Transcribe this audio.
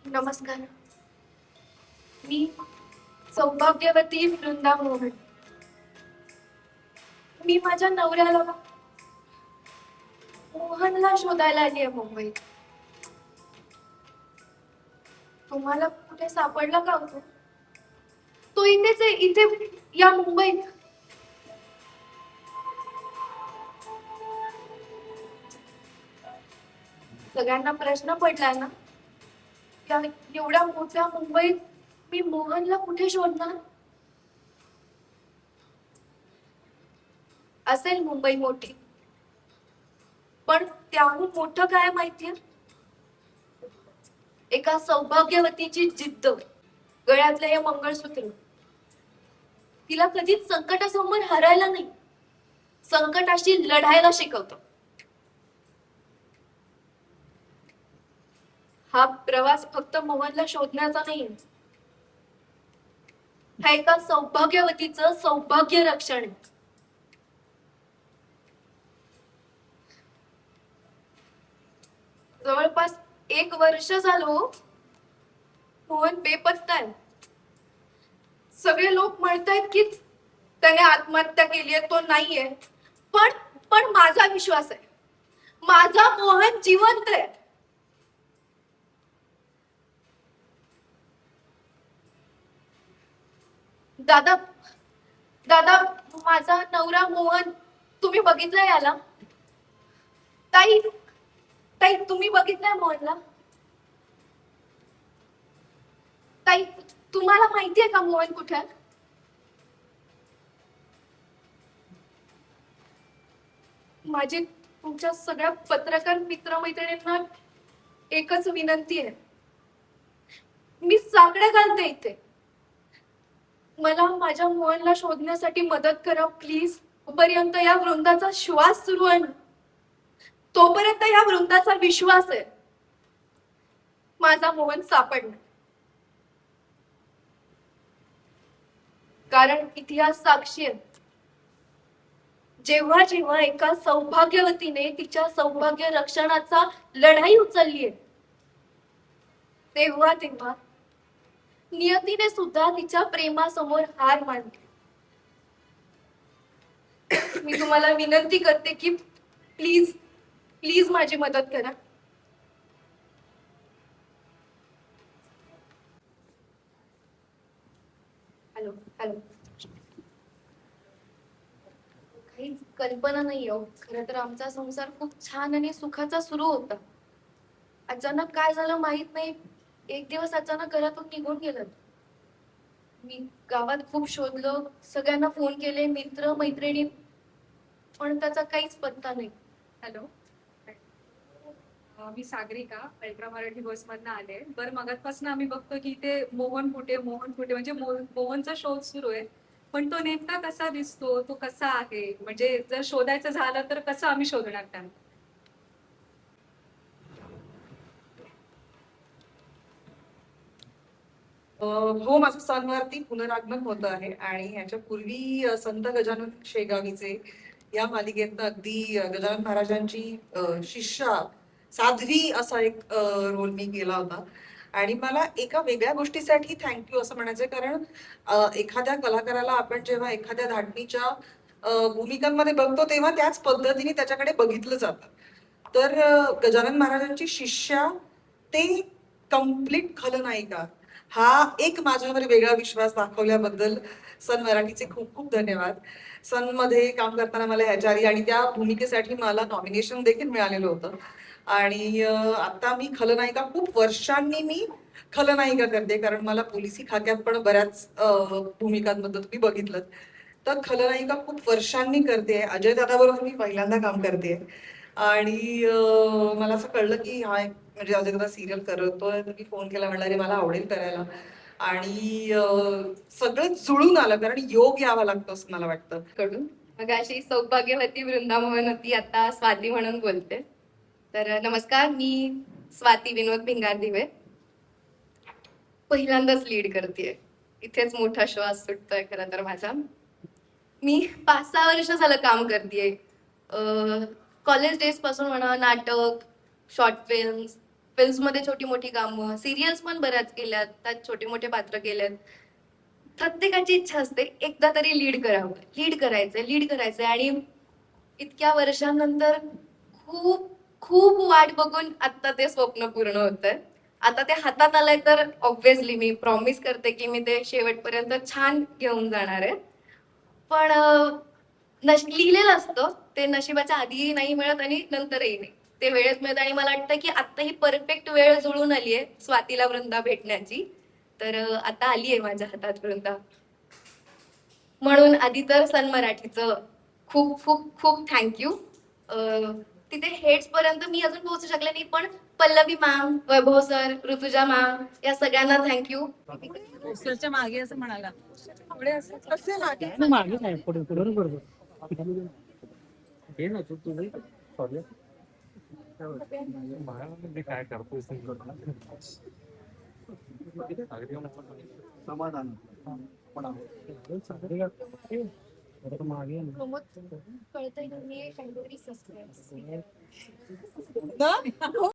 नमस्कार. मी सौभाग्यवती वृंदा मोहन. मी माझ्या नवऱ्याला मोहनला शोधायला आली आहे मुंबईत. तुम्हाला कुठे सापडला का होतो? तो इथेच आहे, इथे या मुंबईत. सगळ्यांना प्रश्न पडलाय ना, या एवढ्या मोठ्या मुंबईत मी मोहनला कुठे शोधणार? असेल मुंबई मोठी, पण त्याहून मोठं काय माहितीये? एका सौभाग्यवतीची जिद्द, गळ्यातलं हे मंगळसूत्र तिला कधीच संकटासमोर हरायला नाही, संकटाशी लढायला शिकवतं. हा प्रवास फक्त मोहनला शोधण्याचा नाही, हा एका सौभाग्यवतीचं सौभाग्य रक्षण आहे. जवळपास 1 वर्ष झालं मोहन बेपत्ता आहे. सगळे लोक म्हणतायत की त्याने आत्महत्या केली आहे, तो नाहीये. पण पण माझा विश्वास आहे, माझा मोहन जिवंत आहे. दादा, दादा, माझा नवरा मोहन, तुम्ही बघितलंय याला? ताई, ताई, तुम्ही बघितलंय मोहनला? ताई, तुम्हाला माहितीये का मोहन कुठे आहे? माझी तुमच्या सगळ्या पत्रकार मित्रमैत्रिणींना एकच विनंती आहे, मी साकडे घालते इथे. मला माझ्या मोहनला शोधण्यासाठी मदत करा प्लीज. तोपर्यंत या वृंदाचा श्वास सुरू आहे ना, तोपर्यंत या वृंदाचा विश्वास आहे, माझा मोहन सापडणार. कारण इतिहास साक्षी आहे, जेव्हा जेव्हा एका सौभाग्यवतीने तिच्या सौभाग्य रक्षणाचा लढाई उचललीये, तेव्हा तेव्हा नियतीने सुद्धा तिच्या प्रेमासमोर हार मानली. मी तुम्हाला विनंती करते की प्लीज प्लीज माझी मदत करा. Hello hello. काहीच कल्पना नाही हो. खरं तर आमचा संसार खूप छान आणि सुखाचा सुरू होता. अचानक काय झालं माहित नाही, एक दिवस अचानक घरातून निघून गेलं. मी गावात खूप शोधलं, सगळ्यांना फोन केले, मित्र मैत्रिणी, पण त्याचा काहीच पत्ता नाही. हॅलो. मी सागरिका अल्ट्रा मराठी बसमधनं आले. बरं, मगाचपासून आम्ही बघतो की इथे मोहन कुठे मोहन कुठे म्हणजे मोहनचा शोध सुरू आहे. पण तो नेमका कसा दिसतो, तो कसा आहे, म्हणजे जर शोधायचं झालं तर कसं आम्ही शोधणार त्यांना? हो, माझं सणवारती पुनरागमन होत आहे आणि ह्याच्यापूर्वी संत गजानन शेगावीचे या मालिकेतनं अगदी गजानन महाराजांची शिष्या साध्वी असा एक रोल मी केला होता. आणि मला एका वेगळ्या गोष्टीसाठी थँक्यू असं म्हणायचंय, कारण एखाद्या कलाकाराला आपण जेव्हा एखाद्या धाटणीच्या भूमिकांमध्ये बघतो तेव्हा त्याच पद्धतीने त्याच्याकडे बघितलं जातं. तर गजानन महाराजांची शिष्या ते कम्प्लीट खलनायिका, हा एक माझ्यावर वेगळा विश्वास दाखवल्याबद्दल सन मराठीचे खूप खूप धन्यवाद. सन मध्ये काम करताना मला ह्याच्या आधी आणि त्या भूमिकेसाठी मला नॉमिनेशन देखील मिळालेलं होतं. आणि आता मी खलनायिका खूप वर्षांनी मी खलनायिका करते, कारण मला पोलिसी खात्यात पण बऱ्याच भूमिकांमध्ये तुम्ही बघितलं. तर खलनायिका खूप वर्षांनी करते. अजय दादाबरोबर मी पहिल्यांदा काम करते आणि मला असं कळलं की हा एक म्हणजे अजय दादा सिरियल करतोय, तर मी फोन केला, म्हणला रे मला आवडेल करायला. आणि सगळं जुळून आलं, कारण योग यावा लागतो असं मला वाटतं. कडून मग अशी सौभाग्यवती वृंदा मोहन होती, आता स्वाती म्हणून बोलते. तर नमस्कार, मी स्वाती विनोद भिंगार दिवे, पहिल्यांदाच लीड करतेय. इथेच मोठा श्वास सुटतोय खरं तर माझा. मी 5-6 वर्ष झालं काम करतेय. कॉलेज डेज पासून म्हणा, नाटक, शॉर्ट फिल्म्स, फिल्म्स मध्ये छोटी मोठी कामं, सिरियल्स पण बऱ्याच केल्यात, त्यात छोटे मोठे पात्र केलेत. प्रत्येकाची इच्छा असते एकदा तरी लीड करायचंय आणि इतक्या वर्षांनंतर खूप खूप वाट बघून आता ते स्वप्न पूर्ण होतंय. आता ते हातात आलंय तर ऑब्व्हियसली मी प्रॉमिस करते की मी ते शेवटपर्यंत छान घेऊन जाणार आहे. पण लिहिलेलं असतं ते नशिबाच्या आधीही नाही मिळत आणि नंतरही नाही. ते वेळेत मिळत आणि मला वाटतं की आता ही परफेक्ट वेळ जुळून आली आहे स्वातीला वृंदा भेटण्याची. तर आता आली आहे माझ्या हातात वृंदा. म्हणून आधी तर सन मराठीचं खूप खूप खूप थँक्यू. तिथे हेड्स पर्यंत मी अजून पोहोचू शकले नाही, पण पल्लवी मॅम, वैभव सर, ऋतुजा मॅम या सगळ्यांना थँक्यू. पोस्टरच्या मागे असं म्हणाला पुढे असं कसे मागे नाही, मागे नाही पुढे पुढे बरोबर हे ना तू तुझं सॉरी काय करतोय समाधान पण मागे प्रमोद कळतंय ना मी काहीतरी सस्पेन्स ना